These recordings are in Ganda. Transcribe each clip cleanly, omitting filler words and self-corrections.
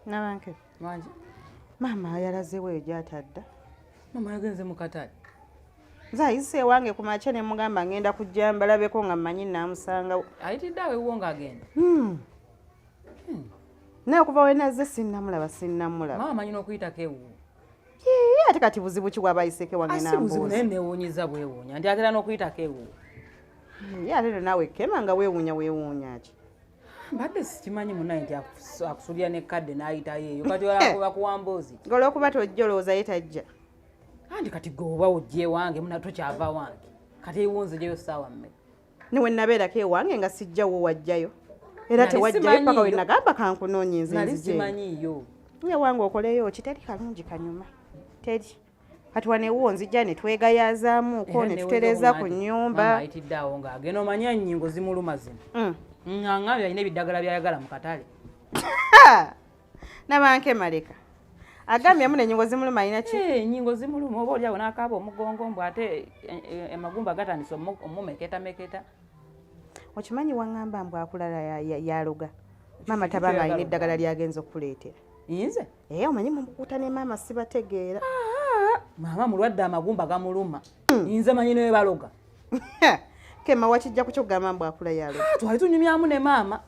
Nabanke. Manji. Mama yalazeewo eyo gy'atadda. Mama yagenze mu katale. Nze ayise wange ku makya ne mugamba ngenda kujja mbalabeko nga mmanyi naamusangawo. Ayitidde awo ewuwo ng'agenda. Naye okuva we nazze sinnamulaba. Mama amanyi n'okuyitako ewuwo. Ate kati buzibu ki bw'abayiseke wange n'ambuuza. Buzibu naye neewuunyiza bwewuunya nti atera n'okuyitako ewuwo. Ate no naawe Kema nga weewuunya ki? Mbadde sikimanyi munnaye nti akusulira n'ekkadde n'ayitayo eyo kati olakuba kuwamboozi. Ng'olwokuba tojja olowooza ye tajja. Andi kati gwe ojja ewange muna tokyava wange. Kati ewunze gyeyo ssaawa mmeka. Ne we nabeerako ewange nga sijjawo wajjayo. Era tewajjayo paka we nagamba kankunoonye nze nzije. Nali simanyiiyo. Ewange okoleyo ki teri kalungi kanyuma. Teri. Kati wano ewuwo nzijja ne twegayazaamuuko ne tutereeza ku nnyumba. Mama ayitidde awo ng'agenda omanya ennyingo zimuluma zino. Ng'angambye alina ebiddagala by'ayagala mu katale. Nabanke Maleka. Agambye mu n'ennyingo zimuluma alina ki? Ennyingo zimuluma oba oli awo n'akaaba omugongo mbu ate amagumba gatandise omumeketa. Okimanyi waŋŋamba mbu akulala yaloga. Mama tabanga alina eddagala lyagenza okuleetera. Nze? Omanyi mumukuuta ne maama sibategeera. Maama mulwadde amagumba gamuluma. Nze manyi newe baloga. Kema wakijja ku kyogamba mbu akula yaloga. Twali tunyumyamu ne maama.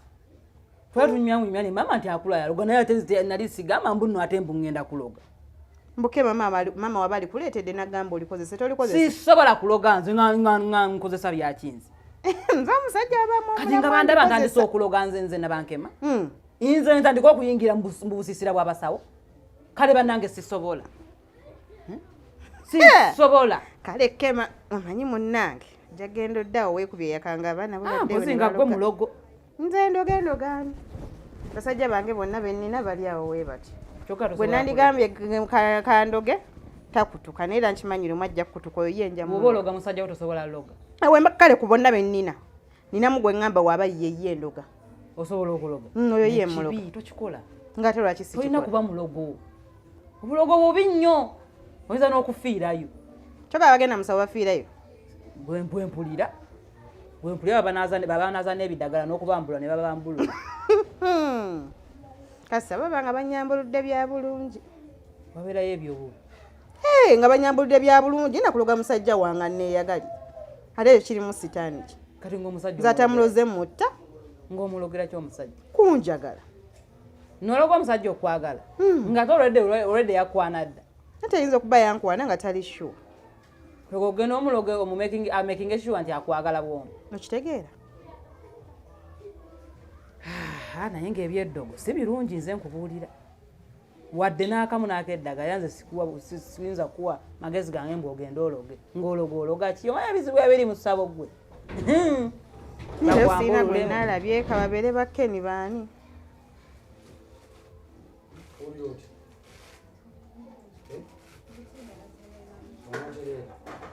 Ne maama nti akula yaloga naye ate nali sigamba mbu nno ate mbu ngenda kuloga. Mbuke mama waba alikuleetedde n'agamba olikozese tolikozese. Sisobola kuloga nze nga nkozesa byakinze. Nze omusajja abamu. Kati nga bandaba ntandise okuloga nze Nabankema. Nze ntandika okuyingira mu busisira bw'abasawo. Kale bannange sisobola. Sisobola. Kale Kema omanyi munnange jagenda oddawo weekubye yakanga abaana babaddewo. Muzinga gwe mulogo. Nze ndogendogaani. Basajja bange bonna bennina bali awo we bati. Bwe nandigambye kandoge takutuka naye era nkimanyire omwajja kukutuka oyo ye njamu. Bw'oba ologa musajja wo tosobola loga. Kale ku bonna bennina. Ninamu gwe ngamba waaba ye endoga. Osobola okuloga. Oyo ye mulogo. Tokikola. Ngate lwaki si tolina kuba mulogo. Obulogo bubi nnyo. Oyinza n'okufiirayo. Kyokka bagenda musawo bafiirayo. Bwe mpulira baba naazana ebiddagala n'okubambula ne babambulula. Kasa baba nga banyambuludde bya bulungi. Wabeerayo ebyo. Nga banyambuludde bya bulungi nakuloga musajja wange neeyagali. Ate ekyo kirimu sitaani ki. Kati ng'omusajja zatamuloze mutta. Ng'omulogera ki omusajja? Kunjagala. Nologa omusajja okwagala. Nga already yakwana dda. Ate ayinza okuba yankwana nga tali sure. Ogenda omuloge making sure nti akwagala bw'omu. Okitegeera? Naye ng'ebyeddogo si birungi nze nkubuulira. Wadde n'akamu n'akeddagala nze siyinza kuwa magezi gange mbu ogenda ologe. Ng'ologa ki? Omanyi ebizibu ebiri mu ssabo ggwe. Siina gwe naalabye kababeere bakkeni baani.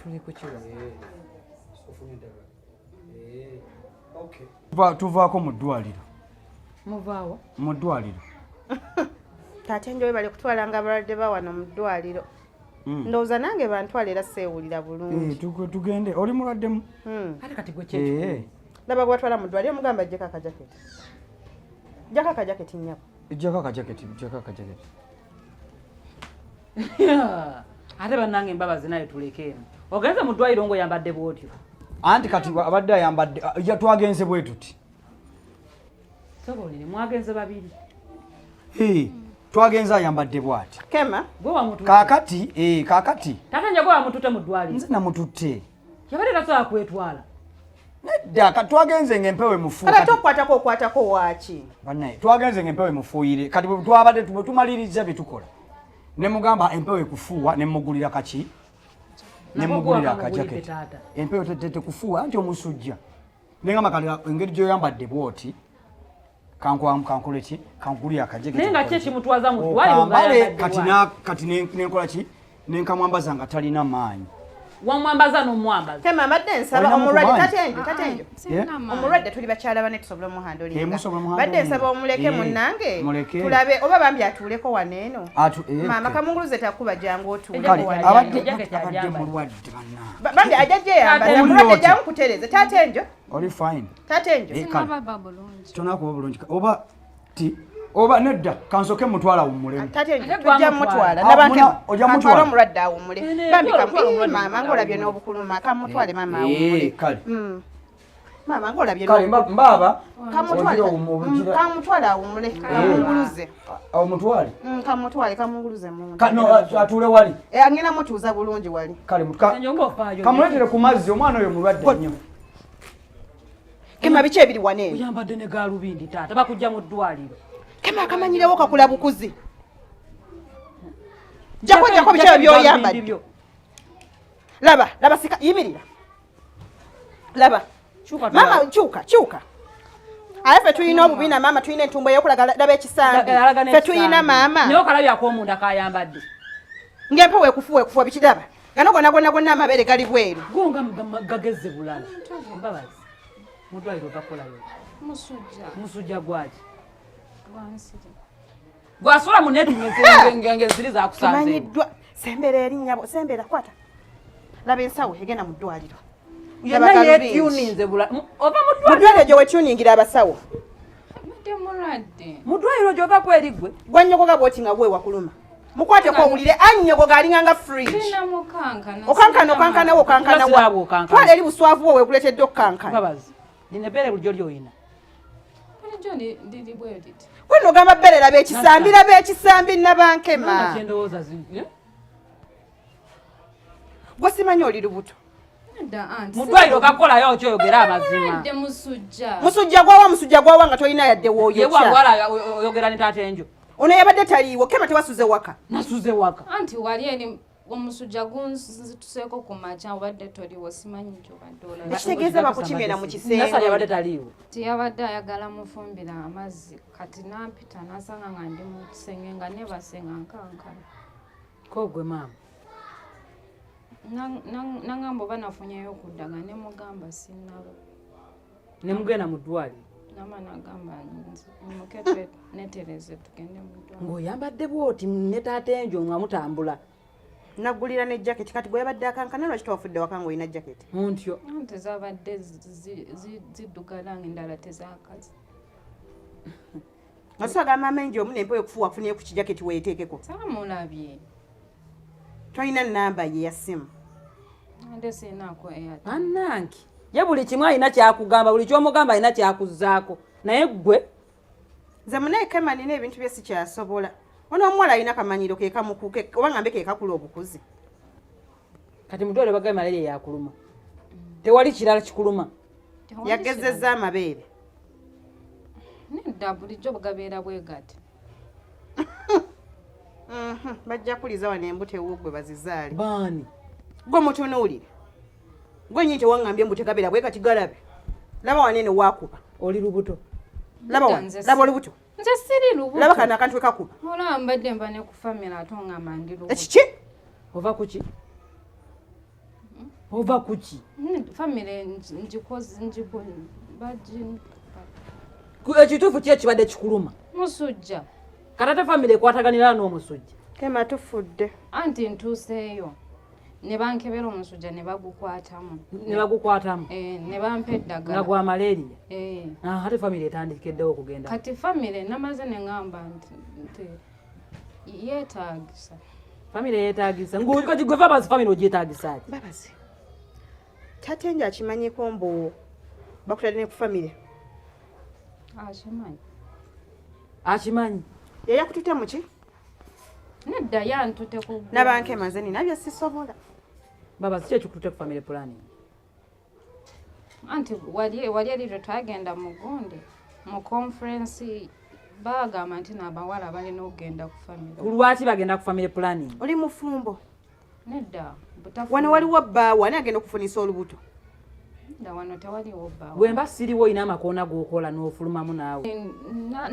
Tuli ku kiwa. Tuvaako mu ddwaliro. Muvaawo? Mu ddwaliro. Taate njo webale kutwalanga abalwadde ba wano mu ddwaliro. Ndowooza nange bantwala era seewulira bulungi. Tugende. Oli mulwaddemu? Ate kati gwe kyekikulu. Laba gwatwala mu ddwaliro mugamba ajjeko akajaketi. Jjako akajaketi nnyabo. Jjako akajaketi. Ate bannange embabazi naye tulekeemu. Ogenze mu ddwaliro ng'oyambadde bw'otyo. Anti kati abadde ayambadde twagenze bwe tuti. Sobolire mwagenze babiri. Twagenze ayambadde bw'ati. Kema gwe wamututte. Kaakati. Taata nja gwe wamututte mu ddwaliro. Nze namututte. Yabadde tasobola kwetwala. Nedda twagenze ng'empewo emufuuka. Kale tokwatako waaki. Bannaye twagenze ng'empewo emufuuyire. Kati bwe twabadde tumaliriza bye tukola. Ne mugamba empewo ekufuuwa ne mugulira kaki? Ne mugulira akajaketi. Empewo tekufuuwa anti omusujja. Ne ngamba kali engeri gy'oyambadde bw'oti. Kankole ki? Kankugulira akajaketi. Naye nga ki ekimutwaza mu ddwaliro nga yambadde kati nenkola ki? Nenkamwambaza nga talina maanyi. Wamwambaza n'omwambaza. Kema badde nsaba omulwadde tatenjo. Omulwadde tuli bakyala bane tusobola omuhandolinga. Badde nsaba omuleke munnange. Tulabe oba bambi atuuleko waneeno. Maama kamunguluze takuba jangu otuuleko waneeno. Abadde mulwadde banna. Bambi ajajje yambaza omulwadde jangu kutereze. Tatenjo. Oli fine. Tatenjo. Tonakuba bulungi. Oba ti oba nedda kansoke mutwala awummulemu tate tujja mutwala nabanke atwala omulwadde awummule bambi mama ngolabye n'obukuluma kamutwale mama awummule kale mama ngolabye kale mbaba kamutwale awummule kamunguluze omutwale kamunguluze mu kano atule wali angena mutuuza bulungi wali kale kamuletere ku mazzi omwana oyo mulwadde nnyo kema bichi ebiri wanene uyambadde ne galubindi taata bakujja mu ddwaliro kema akamanyirewo kakula bukuzi jako bichi ebyoyambadde laba sika yimirira laba mama chuka ayefe tuyina obubina mama tuyina entumbo eyokulaga laba ekisambi fe tuyina mama niyo kalabyako omunda kayambadde ngempa wekufuwa bikiraba gano gonna amabere gali bweru gonga gageze bulala mbabazi mudwaliro gakolayo musujja gwaki gwasula munetu ngenge ziri zakusanze manyiddwa sembera erinnyabo sembera kwata laba ensawo egenda mu ddwaliro yetuninze oba mudwaliro gye wetuningira abasawo mudwaliro gyova kwerigwe gwanyogoga bwoti nga gwe wakuluma mukwateko owulire annyogoga alinganga fridge okankanawo twala eri buswavu wo wekuletedde okukankana linebere bulijjo lyoyina weno ogamba bbere laba ekisambi nabankema gwe simanyi oli lubuto mudwaliro gakolayo kyoyogera amazima musujja gwawa nga tolina yadde woyogera ne taata enjo ono yabadde taliiwo kema tewasuze waka nasuze waka anti wali eri omusujja gunzituseeko ku makya obadde toliwo simanyi nkyobadde ekitegeeza bakukimera mu kisenge yabadde taliiwo tiyabadde ayagala mufumbira amazzi kati nampita nasanga nga ndi mu kisenge nga nebasenga nkankana kogwe maama nangamba oba nafunyeyo okuddaga ne mugamba sinnaba ne mugenda mu ddwaliro nama nagamba muke netereze tugende mu ddwaliro ng'oyambadde bwoti ne taata enjo nga mutambula naggulira ne jaketi kati bwe yabadde akankana lwaki towafudde waka ng'olina jaketi muntyo nti zabadde ziddugala ng'endala tezakazi osobola gamba amenji omu nempewo okufuwa afunye ku kijaketi weeteekeko saamulabye tolina nnamba ye ya ssimu ande sinaako annanki ye buli kimu alina kyakugamba buli kyomugamba alina kyakuzzaako naye ggwe nze muneekema nina ebintu bye sikyasobola ono omuwala alina kamanyiro kekamukuke oba ngambe kekakula obukuzi kati mutwale bagaye malaria yakuluma tewali kirala kikuluma yagezezza amabeere nedda bulijjo bagabeera bwegati bajja kuliza wano embute wugwe bazizaale baani gwe mutunuulire gwe nyini tewangambye embute gabeera bwe kati galabe laba wanene waakuba oli lubuto laba olubuto nze siri lubuto laba kana akantu ekakuba olaba mbadde mba ne ku famire ate ongamba ndi lubuto ekiki ova kuki ova kuki famire ekituufu ki ekibadde kikuluma musujja katate famire ekwataganira n'omusujja kema tufudde anti ntuuseeyo ne bankebera omusujja ne bagukwatamu ne bampa eddagala nga gwa malaria ate famire etandikeddewo okugenda kati famire namaze ne ŋŋamba nti yeetaagisa famire yeetaagisa kati gwe babazi famire ogyetaagisa ki babazi tate nje akimanyiko mbu bakutadde ne ku famire akimanyi yeyakutute muki nedda yantute ku nabankema nze nina bye sisobola babazi ki ekikutute ku famire planning anti wali eriro twagenda mu gundi mu conference bagamba nti n'abawala balina okugenda ku famire lwaki bagenda ku famire planning oli mufumbo nedda wano waliwo bbaawo ani agenda okufunisa olubuto nedda wano tewaliwo bbaawo bwemba siriwo olina amakoona g'okola n'ofulumamu naawe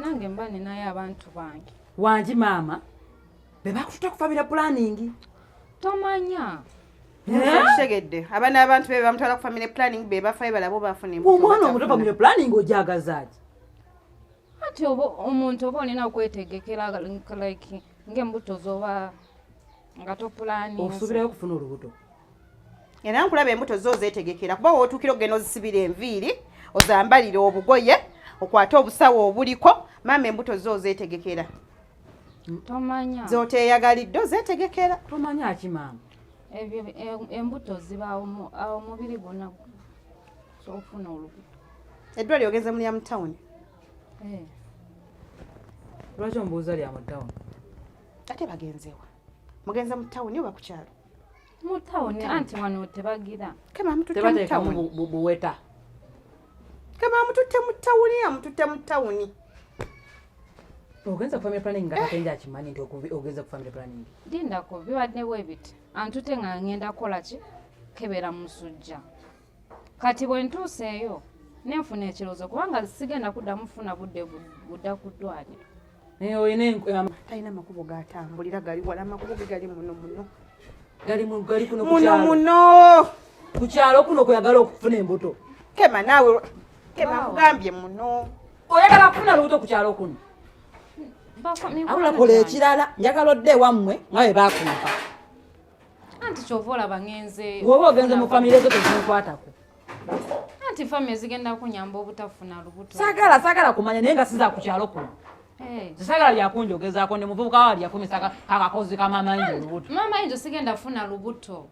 nange mba ninayo abantu bange wangi maama be bakututa ku famire planning tomanya kitegedde abaana abantu be bamutwala ku famire planning be bafayo balabo bafuna omwana omuto famire planning ojagazaaki ati omuntu oba olina okwetegekera like ng'embuto zoba nga topulaninze osuubirayo okufuna olubuto era nkulaba embuto zo zeetegekera kuba wootuukira okugenda ozisibira enviiri ozambalire obugoye okwate obusawo obuliko maama embuto zo zeetegekera tomanya zoteeyagalidde ozeetegekera tomanya ki maama ebyo embuto zibaawo awo omubiri gwonna sofuna olubuto eddwaliro ogenze muli ya mu tawuni lwaki omubuuza lya mu tawuni ate bagenzewa mugenza mu tawuni oba ku kyalo mu tawuni anti wano tebagira tebateekamu buweta amututte mu tawuni amututte mu tawuni ogenza ku family planning nga tatenja akimanyi nti ogenza ku family planning lindako bibaddewo ebiti antute nga ngenda kukola ki kebera musujja kati bwe ntuuseeyo nenfuna ekirowoozo kubanga sigenda kuddamu funa budda ku ddwaliro talina amakubo gatambulira gali wala amakubo ge gali muno gali kuno muno ku kyalo kuno kuyagala okufuna embuto kema naawe kema kugambye muno oyagala kufuna lubuto ku kyalo kuno awula kola ekirala njagala odde wammwe nga bwe bakumpa anti kyova olaba ngenze woba ogenze mu famire zo tezinkwatako anti famire zigenda kunyamba obutafuna lubuto saagala kumanya naye nga siza ku kyalo kuno Sisagala lyakunjogezaako ne muvubuka wali yafumisa kakakozi ka mama Angel lubuto. Mama Angel sigenda funa lubuto.